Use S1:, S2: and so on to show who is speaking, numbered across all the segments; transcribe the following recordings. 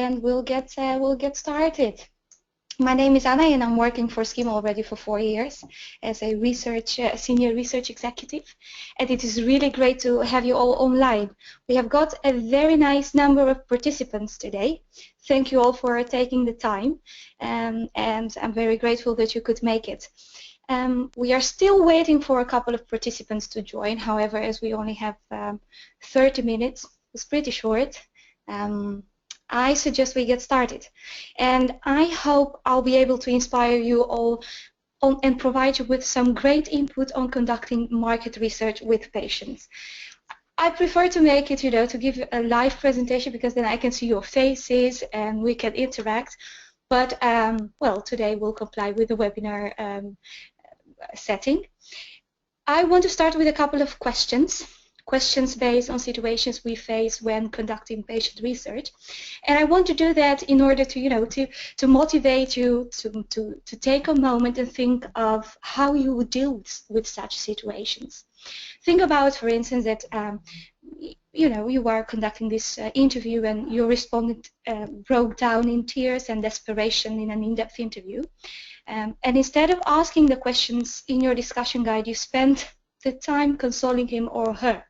S1: and we'll get started. My name is Anna, and I'm working for Schema already for 4 years as a senior research executive. And it is really great to have you all online. We have got a very nice number of participants today. Thank you all for taking the time, and I'm very grateful that you could make it. We are still waiting for a couple of participants to join. However, as we only have 30 minutes, it's pretty short. I suggest we get started, and I hope I'll be able to inspire you all and provide you with some great input on conducting market research with patients. I prefer to make it, to give a live presentation, because then I can see your faces and we can interact. But well, today we'll comply with the webinar setting. I want to start with a couple of questions based on situations we face when conducting patient research, and I want to do that in order to to motivate you to take a moment and think of how you would deal with such situations. Think about, for instance, that you are conducting this interview and your respondent broke down in tears and desperation in an in-depth interview, and instead of asking the questions in your discussion guide, you spent the time consoling him or her.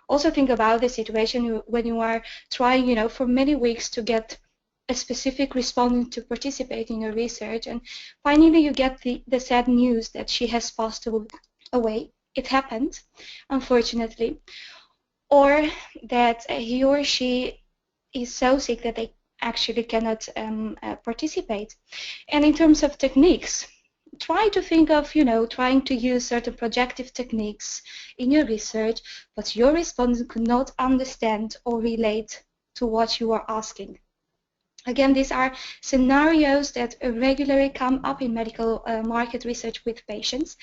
S1: Also think about the situation when you are trying, for many weeks to get a specific respondent to participate in your research, and finally you get the sad news that she has passed away. It happened, unfortunately. Or that he or she is so sick that they actually cannot participate. And in terms of techniques, try to think of, trying to use certain projective techniques in your research, but your respondent could not understand or relate to what you are asking. Again, these are scenarios that regularly come up in medical market research with patients,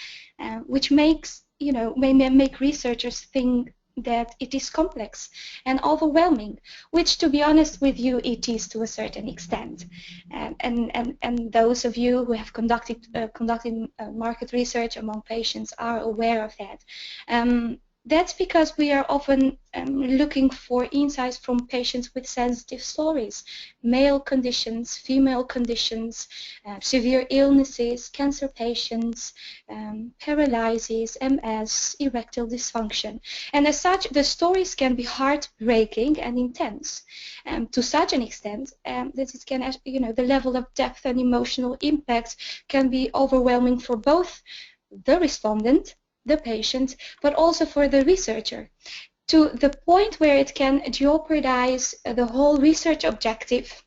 S1: which makes, may make researchers think that it is complex and overwhelming, which, to be honest with you, it is to a certain extent. And those of you who have conducted market research among patients are aware of that. That's because we are often looking for insights from patients with sensitive stories, male conditions, female conditions, severe illnesses, cancer patients, paralysis, MS, erectile dysfunction. And as such, the stories can be heartbreaking and intense, to such an extent that it can, the level of depth and emotional impact can be overwhelming for both the respondent, the patient, but also for the researcher, to the point where it can jeopardize the whole research objective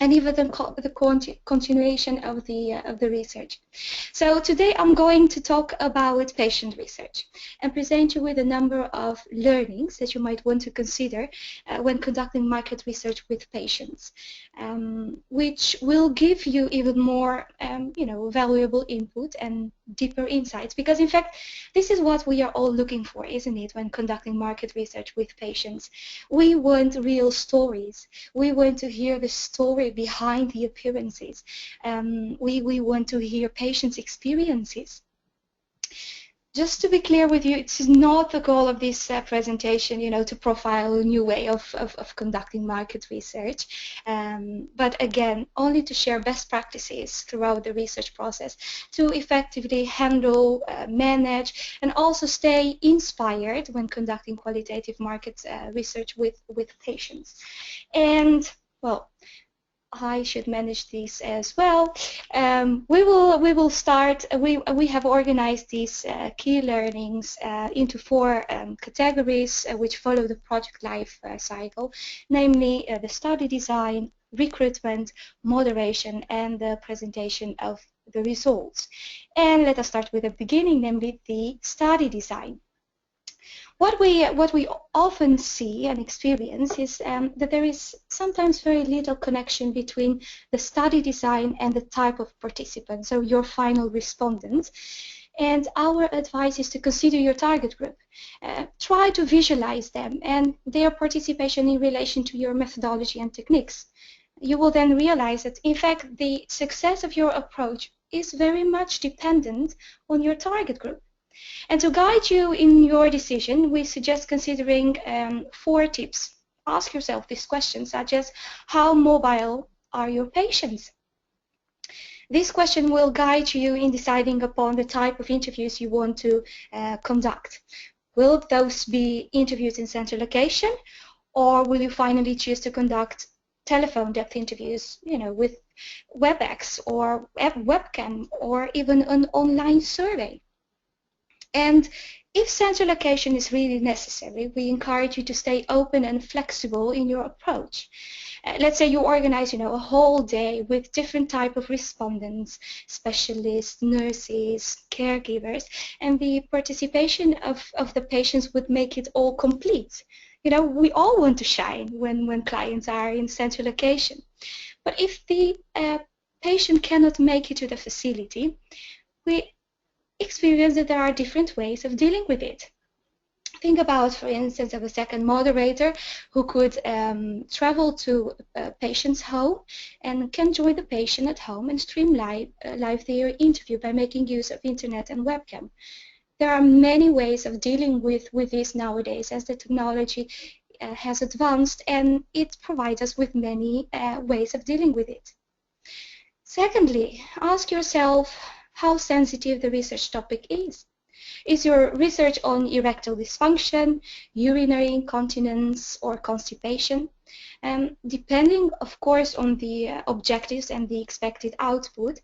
S1: and even the continuation of the research. So today I'm going to talk about patient research and present you with a number of learnings that you might want to consider when conducting market research with patients, which will give you even more valuable input and deeper insights, because in fact this is what we are all looking for, isn't it, when conducting market research with patients. We want real stories. We want to hear the story behind the appearances. We want to hear patients' experiences. Just to be clear with you, it is not the goal of this presentation, to profile a new way of conducting market research, but again, only to share best practices throughout the research process to effectively handle, manage, and also stay inspired when conducting qualitative market research with patients. And, well, I should manage this as well. We will start. We have organized these key learnings into 4 categories which follow the project life cycle, namely the study design, recruitment, moderation, and the presentation of the results. And let us start with the beginning, namely the study design. What we often see and experience is that there is sometimes very little connection between the study design and the type of participant, so your final respondent. And our advice is to consider your target group. Try to visualize them and their participation in relation to your methodology and techniques. You will then realize that, in fact, the success of your approach is very much dependent on your target group. And to guide you in your decision, we suggest considering 4 tips ask yourself these questions, such as how mobile are your patients? This question will guide you in deciding upon the type of interviews you want to conduct. Will those be interviews in central location, or will you finally choose to conduct telephone depth interviews, with WebEx or webcam, or even an online survey? And if central location is really necessary, we encourage you to stay open and flexible in your approach. Let's say you organize, a whole day with different type of respondents, specialists, nurses, caregivers, and the participation of the patients would make it all complete. We all want to shine when clients are in central location. But if the patient cannot make it to the facility, we experience that there are different ways of dealing with it. Think about, for instance, of a second moderator who could travel to a patient's home and can join the patient at home and stream live their interview by making use of internet and webcam. There are many ways of dealing with this nowadays as the technology has advanced, and it provides us with many ways of dealing with it. Secondly, ask yourself how sensitive the research topic is. Is your research on erectile dysfunction, urinary incontinence, or constipation? Depending, of course, on the objectives and the expected output,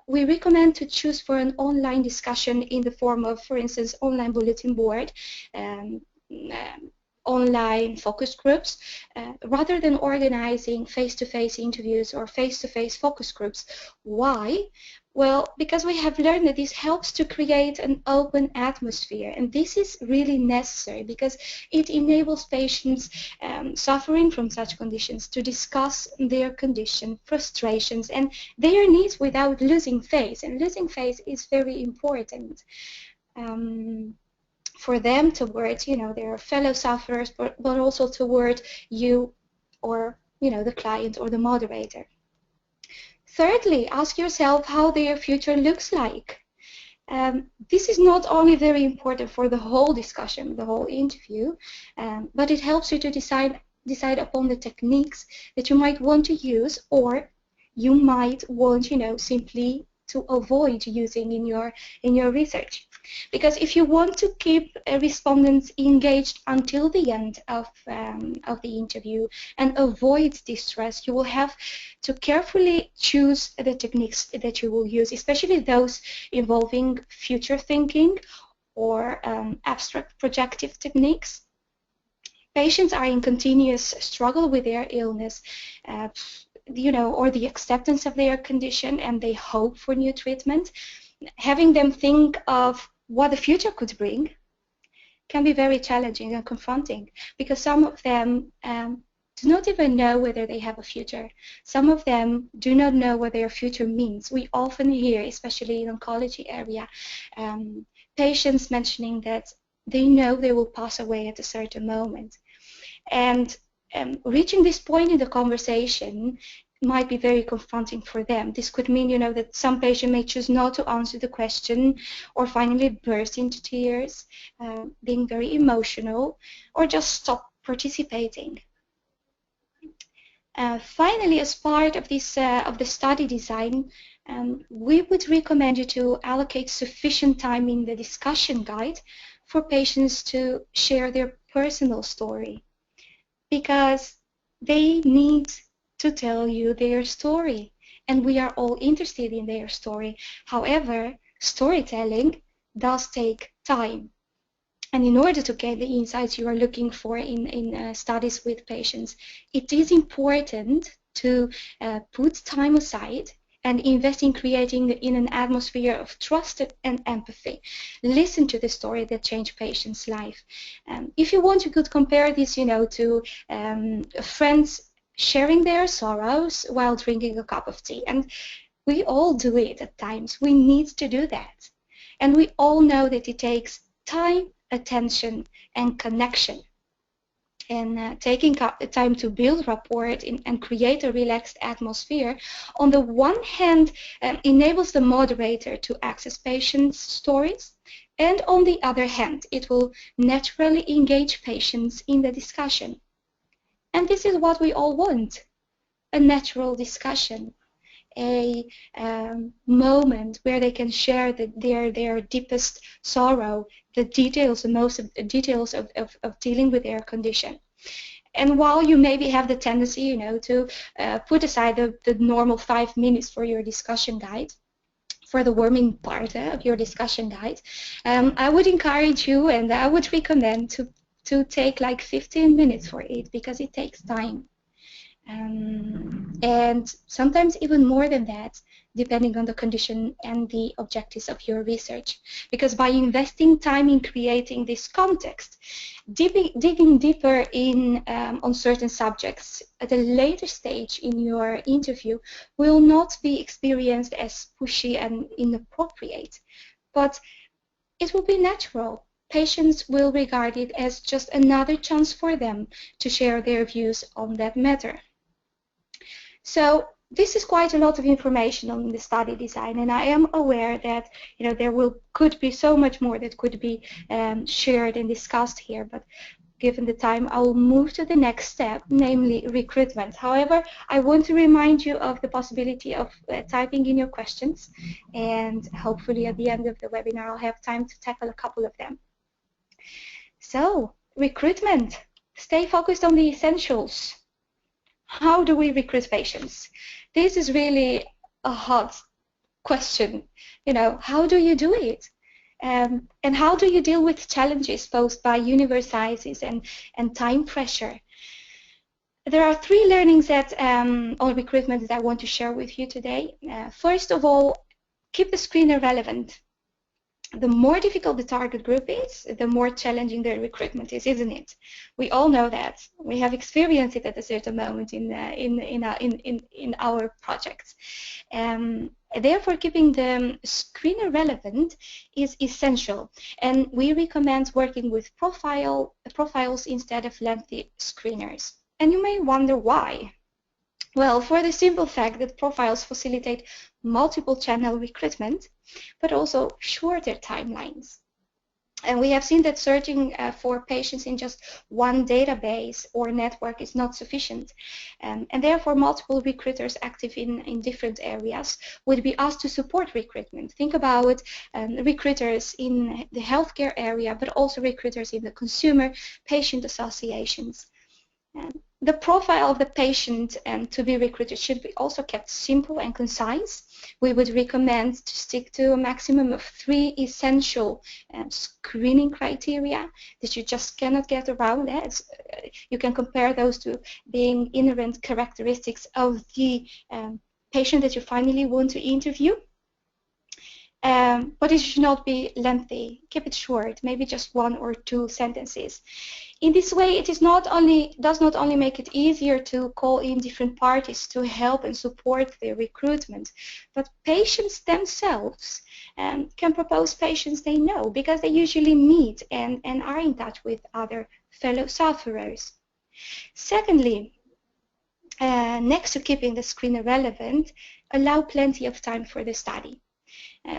S1: we recommend to choose for an online discussion in the form of, for instance, online bulletin board, online focus groups, rather than organizing face-to-face interviews or face-to-face focus groups. Why? Well, because we have learned that this helps to create an open atmosphere, and this is really necessary because it enables patients suffering from such conditions to discuss their condition, frustrations, and their needs without losing face. And losing face is very important for them towards, their fellow sufferers, but also toward you or, the client or the moderator. Thirdly, ask yourself how their future looks like. This is not only very important for the whole discussion, the whole interview, but it helps you to decide upon the techniques that you might want to use, or you might want, simply to avoid using in your research. Because if you want to keep respondents engaged until the end of the interview and avoid distress, you will have to carefully choose the techniques that you will use, especially those involving future thinking or abstract projective techniques. Patients are in continuous struggle with their illness, or the acceptance of their condition, and they hope for new treatment. Having them think of what the future could bring can be very challenging and confronting, because some of them do not even know whether they have a future. Some of them do not know what their future means. We often hear, especially in oncology area, patients mentioning that they know they will pass away at a certain moment. And reaching this point in the conversation might be very confronting for them. This could mean, that some patient may choose not to answer the question, or finally burst into tears, being very emotional, or just stop participating. Finally, as part of this of the study design, we would recommend you to allocate sufficient time in the discussion guide for patients to share their personal story, because they need to tell you their story, and we are all interested in their story. However, storytelling does take time, and in order to get the insights you are looking for in studies with patients, it is important to put time aside and invest in creating in an atmosphere of trust and empathy. Listen to the story that changed patients' life. If you want, you could compare this, to friends sharing their sorrows while drinking a cup of tea. And we all do it at times. We need to do that. And we all know that it takes time, attention, and connection. And taking time to build rapport and create a relaxed atmosphere, on the one hand, enables the moderator to access patients' stories, and on the other hand, it will naturally engage patients in the discussion. And this is what we all want, a natural discussion, a moment where they can share their deepest sorrow, the details, the most details of dealing with their condition. And while you maybe have the tendency, you know, to put aside the normal 5 minutes for your discussion guide, for the warming part of your discussion guide, I would encourage you and I would recommend to take like 15 minutes for it, because it takes time. And sometimes even more than that, depending on the condition and the objectives of your research. Because by investing time in creating this context, digging deeper in on certain subjects at a later stage in your interview will not be experienced as pushy and inappropriate, but it will be natural. Patients will regard it as just another chance for them to share their views on that matter. So this is quite a lot of information on the study design, and I am aware that, you know, there could be so much more that could be shared and discussed here, but given the time, I will move to the next step, namely recruitment. However, I want to remind you of the possibility of typing in your questions, and hopefully at the end of the webinar I'll have time to tackle a couple of them. So, recruitment. Stay focused on the essentials. How do we recruit patients? This is really a hard question. You know, how do you do it? And how do you deal with challenges posed by universe sizes and time pressure? There are 3 learnings that on recruitment that I want to share with you today. First of all, keep the screener relevant. The more difficult the target group is, the more challenging the recruitment is, isn't it? We all know that. We have experienced it at a certain moment in our projects. Therefore, keeping the screener relevant is essential, and we recommend working with profiles instead of lengthy screeners. And you may wonder why. Well, for the simple fact that profiles facilitate multiple channel recruitment, but also shorter timelines. And we have seen that searching for patients in just one database or network is not sufficient. And therefore, multiple recruiters active in different areas would be asked to support recruitment. Think about recruiters in the healthcare area, but also recruiters in the consumer patient associations. The profile of the patient to be recruited should be also kept simple and concise. We would recommend to stick to a maximum of 3 essential screening criteria that you just cannot get around. You can compare those to being inherent characteristics of the patient that you finally want to interview. But it should not be lengthy. Keep it short, maybe just 1 or 2 sentences. In this way, it does not only make it easier to call in different parties to help and support their recruitment, but patients themselves can propose patients they know, because they usually meet and are in touch with other fellow sufferers. Secondly, next to keeping the screener relevant, allow plenty of time for the study.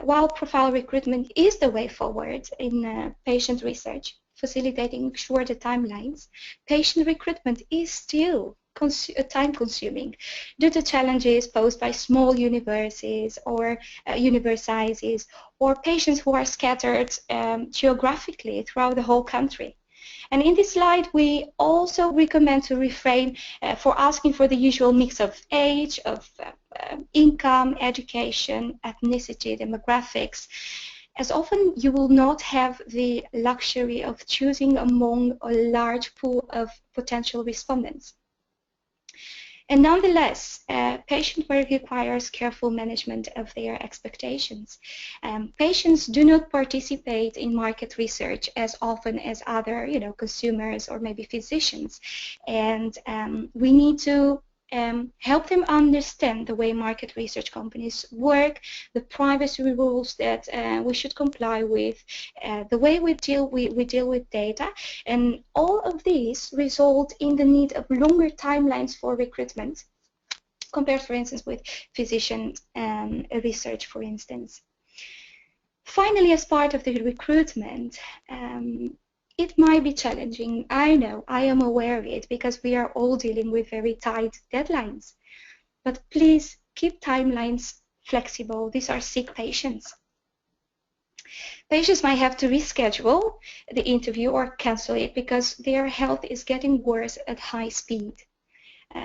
S1: While profile recruitment is the way forward in patient research, facilitating shorter timelines, patient recruitment is still time-consuming due to challenges posed by small universes or universe sizes, or patients who are scattered geographically throughout the whole country. And in this slide, we also recommend to refrain for asking for the usual mix of age, of income, education, ethnicity, demographics, as often you will not have the luxury of choosing among a large pool of potential respondents. And nonetheless, patient work requires careful management of their expectations. Patients do not participate in market research as often as other, consumers or maybe physicians, and we need to help them understand the way market research companies work, the privacy rules that we should comply with, the way we deal with data, and all of these result in the need of longer timelines for recruitment compared, for instance, with physician research, for instance. Finally, as part of the recruitment, it might be challenging. I know, I am aware of it, because we are all dealing with very tight deadlines. But please keep timelines flexible. These are sick patients. Patients might have to reschedule the interview or cancel it because their health is getting worse at high speed.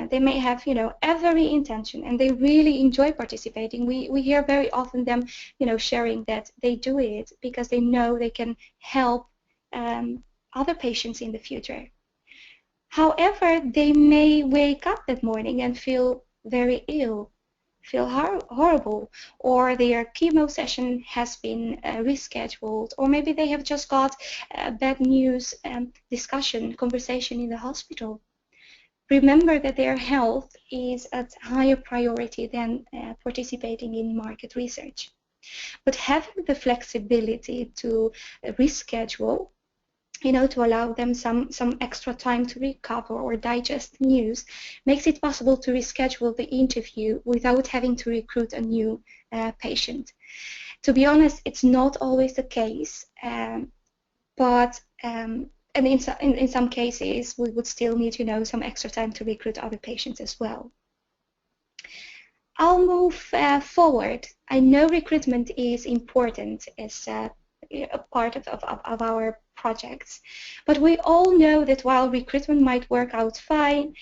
S1: They may have, every intention, and they really enjoy participating. We hear very often them, sharing that they do it because they know they can help other patients in the future. However, they may wake up that morning and feel very ill, feel horrible, or their chemo session has been rescheduled, or maybe they have just got bad news conversation in the hospital. Remember that their health is at higher priority than participating in market research. But having the flexibility to reschedule, to allow them some extra time to recover or digest news, makes it possible to reschedule the interview without having to recruit a new patient. To be honest, it's not always the case, but and in some cases, we would still need, some extra time to recruit other patients as well. I'll move forward. I know recruitment is important as a part of our projects, but we all know that while recruitment might work out fine,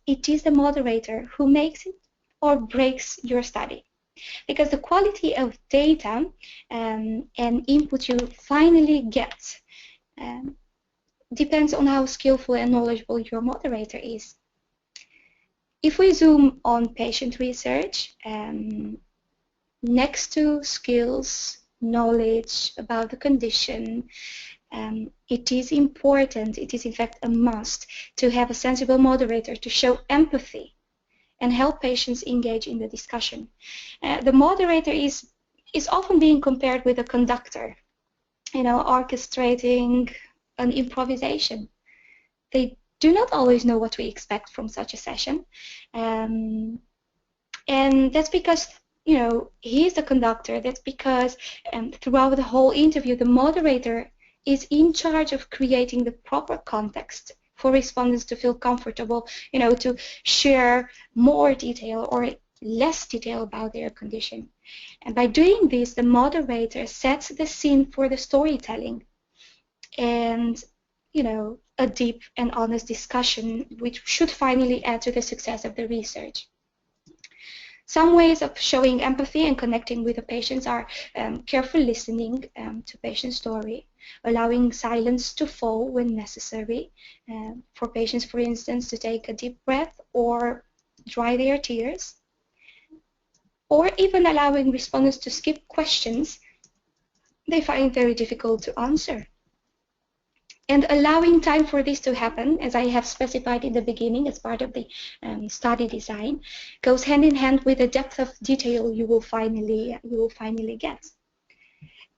S1: it is the moderator who makes it or breaks your study. Because the quality of data and input you finally get depends on how skillful and knowledgeable your moderator is. If we zoom on patient research, next to skills, knowledge about the condition, it is important, it is in fact a must, to have a sensible moderator to show empathy and help patients engage in the discussion. The moderator is often being compared with a conductor, orchestrating an improvisation. They do not always know what we expect from such a session, and that's because he is the conductor. That's because throughout the whole interview, the moderator is in charge of creating the proper context for respondents to feel comfortable, to share more detail or less detail about their condition. And by doing this, the moderator sets the scene for the storytelling and, a deep and honest discussion, which should finally add to the success of the research. Some ways of showing empathy and connecting with the patients are careful listening to patient story, allowing silence to fall when necessary, for patients, for instance, to take a deep breath or dry their tears, or even allowing respondents to skip questions they find very difficult to answer. And allowing time for this to happen, as I have specified in the beginning as part of the study design, goes hand in hand with the depth of detail you will finally get.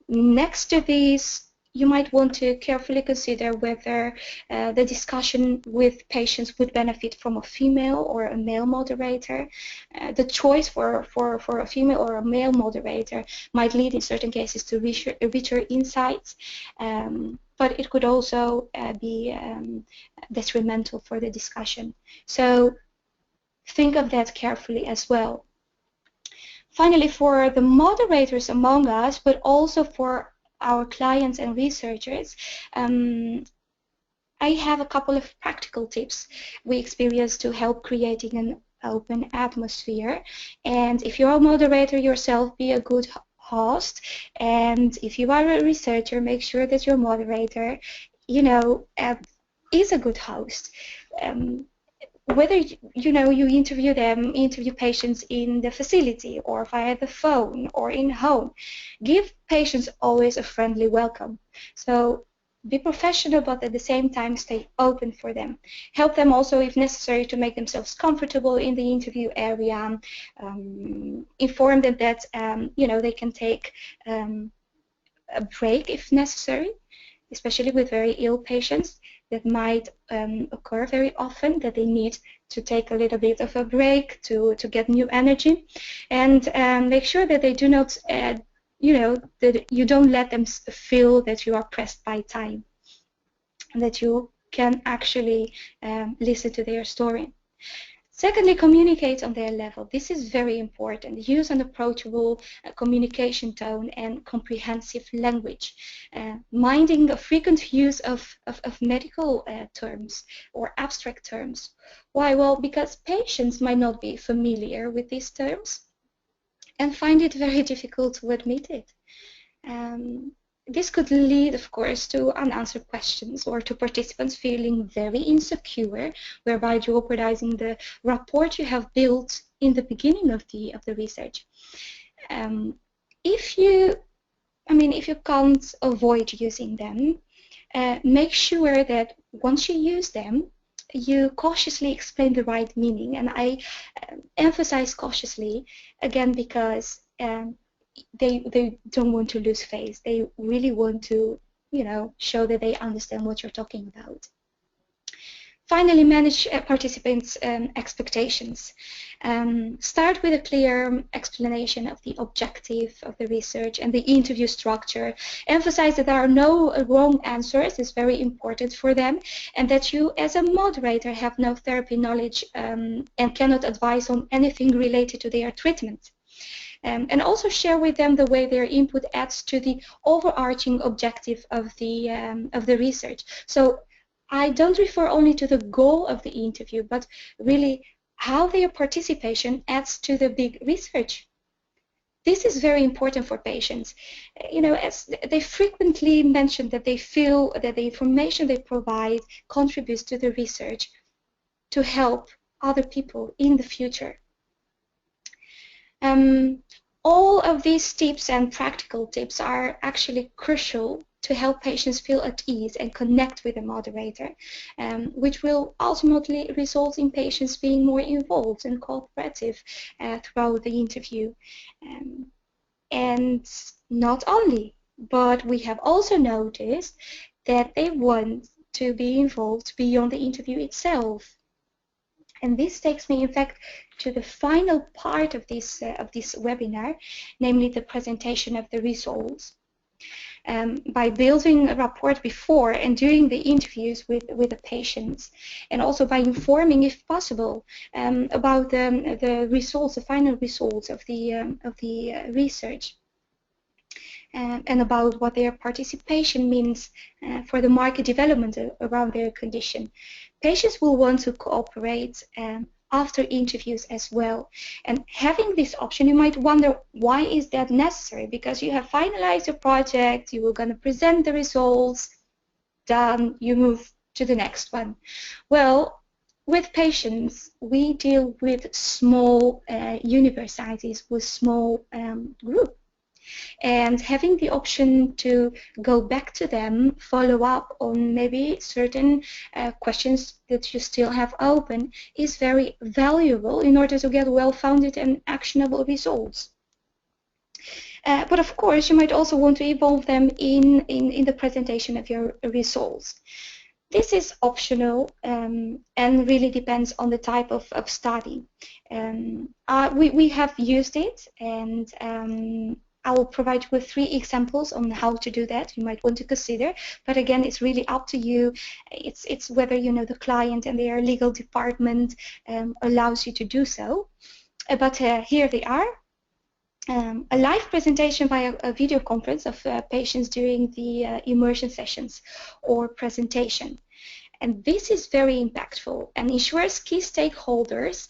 S1: Next to this, you might want to carefully consider whether the discussion with patients would benefit from a female or a male moderator. The choice for a female or a male moderator might lead in certain cases to richer insights, but it could also be detrimental for the discussion. So think of that carefully as well. Finally, for the moderators among us, but also for our clients and researchers, I have a couple of practical tips we experience to help creating an open atmosphere. And if you're a moderator yourself, be a good host. And if you are a researcher, make sure that your moderator, is a good host. Whether you interview patients in the facility or via the phone or in home, give patients always a friendly welcome. So be professional, but at the same time stay open for them. Help them also, if necessary, to make themselves comfortable in the interview area. Inform them that they can take a break if necessary, especially with very ill patients. That might occur very often, that they need to take a little bit of a break to get new energy, and make sure that they do not, that you don't let them feel that you are pressed by time. that you can actually listen to their story. Secondly, communicate on their level. This is very important. Use an approachable communication tone and comprehensive language. Minding a frequent use of medical terms or abstract terms. Why? Well, because patients might not be familiar with these terms and find it very difficult to admit it. This could lead, of course, to unanswered questions or to participants feeling very insecure, whereby jeopardizing the rapport you have built in the beginning of the research. If you can't avoid using them, make sure that once you use them, you cautiously explain the right meaning. And I emphasize cautiously, again, because they don't want to lose face. They really want to, show that they understand what you're talking about. Finally, manage participants' expectations. Start with a clear explanation of the objective of the research and the interview structure. Emphasize that there are no wrong answers. It's very important for them, and that you, as a moderator, have no therapy knowledge and cannot advise on anything related to their treatment. And also share with them the way their input adds to the overarching objective of the research. So I don't refer only to the goal of the interview, but really how their participation adds to the big research. This is very important for patients. As they frequently mention that they feel that the information they provide contributes to the research to help other people in the future. All of these tips and practical tips are actually crucial to help patients feel at ease and connect with the moderator, which will ultimately result in patients being more involved and cooperative throughout the interview. And not only, but we have also noticed that they want to be involved beyond the interview itself. And this takes me, in fact, to the final part of this webinar, namely the presentation of the results. By building a rapport before and during the interviews with the patients, and also by informing, if possible, about the results, the final results of the research, and about what their participation means for the market development around their condition. Patients will want to cooperate after interviews as well. And having this option, you might wonder, why is that necessary? Because you have finalized your project, you were going to present the results, done, you move to the next one. Well, with patients, we deal with small universities, with small groups. And having the option to go back to them, follow up on maybe certain questions that you still have open, is very valuable in order to get well-founded and actionable results. But of course, you might also want to involve them in the presentation of your results. This is optional and really depends on the type of study. We have used it, and I will provide you with 3 examples on how to do that you might want to consider. But again, it's really up to you. It's whether the client and their legal department allows you to do so. But here they are. A live presentation via a video conference of patients during the immersion sessions or presentation. And this is very impactful and ensures key stakeholders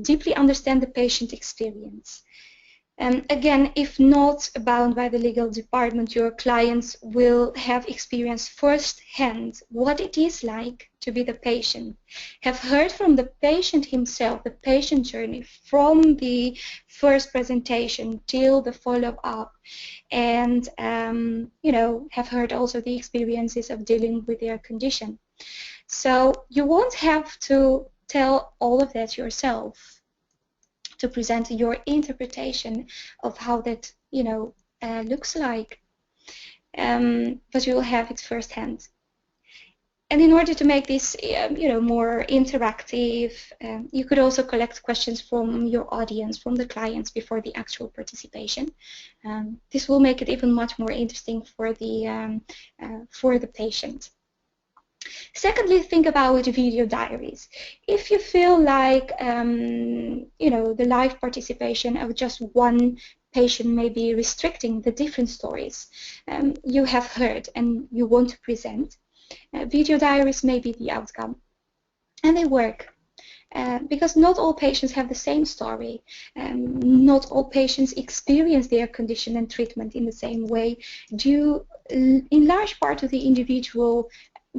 S1: deeply understand the patient experience. Again, if not bound by the legal department, your clients will have experienced firsthand what it is like to be the patient, have heard from the patient himself, the patient journey from the first presentation till the follow-up, and have heard also the experiences of dealing with their condition. So you won't have to tell all of that yourself, to present your interpretation of how that looks like, but you will have it firsthand. And in order to make this more interactive, you could also collect questions from your audience, from the clients, before the actual participation. This will make it even much more interesting for the patient. Secondly, think about video diaries. If you feel like the live participation of just one patient may be restricting the different stories you have heard and you want to present, video diaries may be the outcome. And they work. Because not all patients have the same story. Not all patients experience their condition and treatment in the same way, due in large part to the individual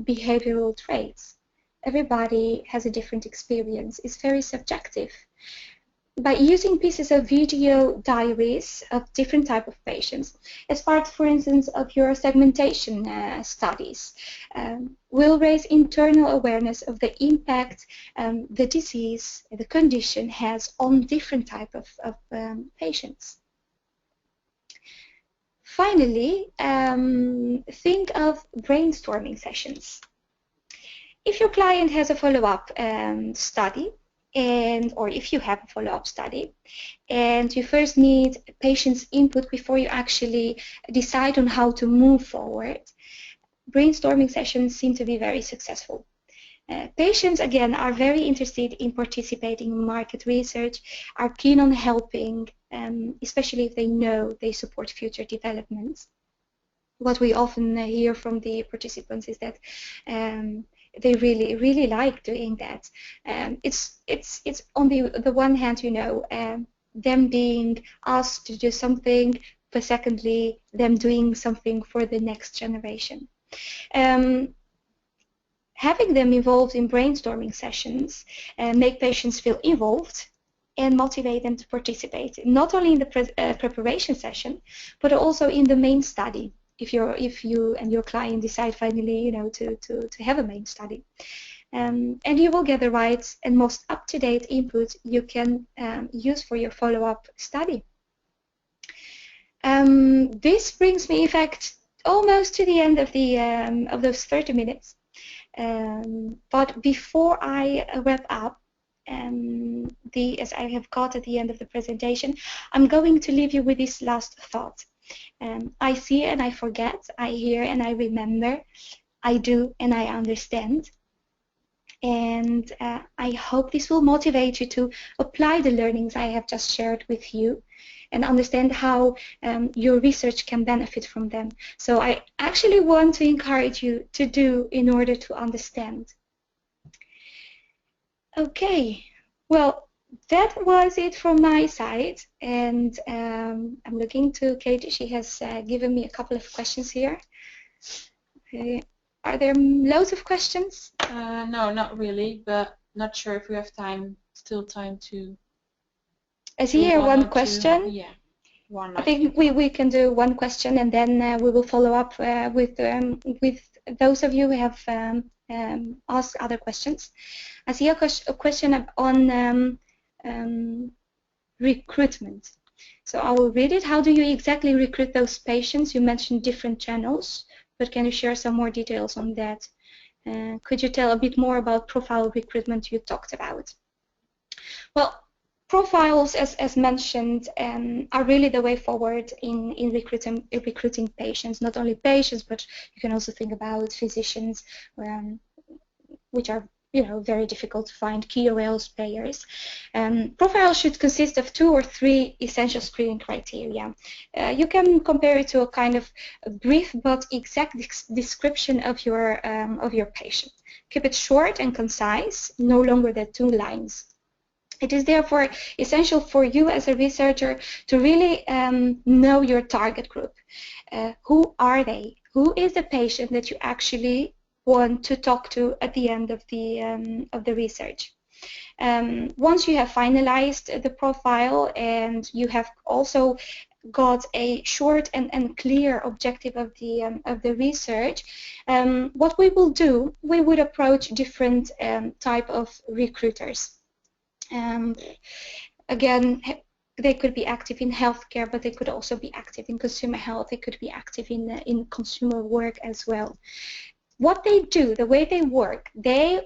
S1: behavioral traits. Everybody has a different experience. It's very subjective. By using pieces of video diaries of different type of patients as part, for instance, of your segmentation studies, will raise internal awareness of the impact the disease, the condition has on different type of patients. Finally, think of brainstorming sessions. If your client has a follow-up study, or if you have a follow-up study, and you first need patients' input before you actually decide on how to move forward, brainstorming sessions seem to be very successful. Patients, again, are very interested in participating in market research, are keen on helping, especially if they know they support future developments. What we often hear from the participants is that they really like doing that. It's on the one hand, them being asked to do something, but secondly, them doing something for the next generation. Having them involved in brainstorming sessions make patients feel involved and motivate them to participate, not only in the preparation session, but also in the main study. If you and your client decide finally, to have a main study, and you will get the right and most up-to-date input you can use for your follow-up study. This brings me, in fact, almost to the end of those 30 minutes. But before I wrap up, as I have got at the end of the presentation, I'm going to leave you with this last thought. I see and I forget, I hear and I remember, I do and I understand. And I hope this will motivate you to apply the learnings I have just shared with you and understand how your research can benefit from them. So I actually want to encourage you to do in order to understand. Okay, well, that was it from my side, and I'm looking to Katie. She has given me a couple of questions here. Okay. Are there loads of questions?
S2: No, not really, but not sure if we have still time to...
S1: I see here one question.
S2: Yeah, one.
S1: I think we can do one question, and then we will follow up with those of you who have asked other questions. I see a question on recruitment. So I will read it. How do you exactly recruit those patients? You mentioned different channels, but can you share some more details on that? Could you tell a bit more about profile recruitment you talked about? Well, profiles, as mentioned, are really the way forward in recruiting patients. Not only patients, but you can also think about physicians, which are very difficult to find, KOLs, payers. Profiles should consist of 2 or 3 essential screening criteria. You can compare it to a kind of a brief but exact description of your patient. Keep it short and concise, no longer than 2 lines. It is therefore essential for you as a researcher to really know your target group. Who are they? Who is the patient that you actually want to talk to at the end of the research? Once you have finalized the profile and you have also got a short and clear objective of the research, what we will do, we would approach different type of recruiters. Again, they could be active in healthcare, but they could also be active in consumer health. They could be active in consumer work as well. what they do, the way they work, they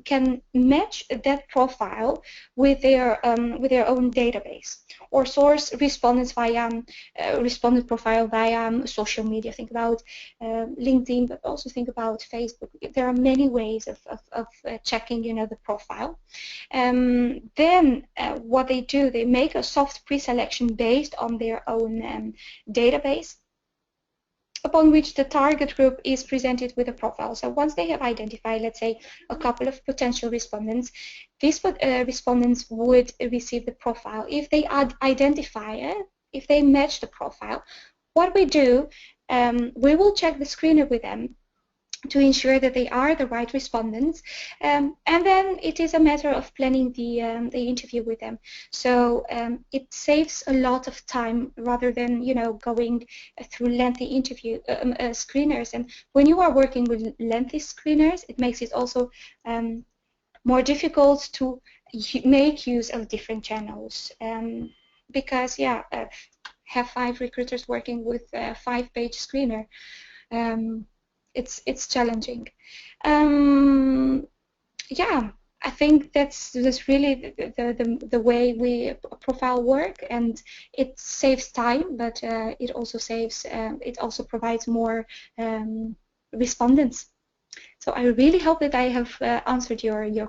S1: can match that profile with their own database, or source respondents via respondent profile via social media. Think about LinkedIn, but also think about Facebook. There are many ways of checking, the profile. Then what they do, they make a soft pre-selection based on their own database, upon which the target group is presented with a profile. So once they have identified, let's say, a couple of potential respondents, these respondents would receive the profile. If they identify it, if they match the profile, what we do, we will check the screener with them to ensure that they are the right respondents, and then it is a matter of planning the interview with them. So it saves a lot of time rather than going through lengthy interview screeners. And when you are working with lengthy screeners, it makes it also more difficult to make use of different channels, because have 5 recruiters working with a 5-page screener. It's challenging. Yeah, I think that's really the way we profile work, and it saves time, but it also provides more respondents. So I really hope that I have answered your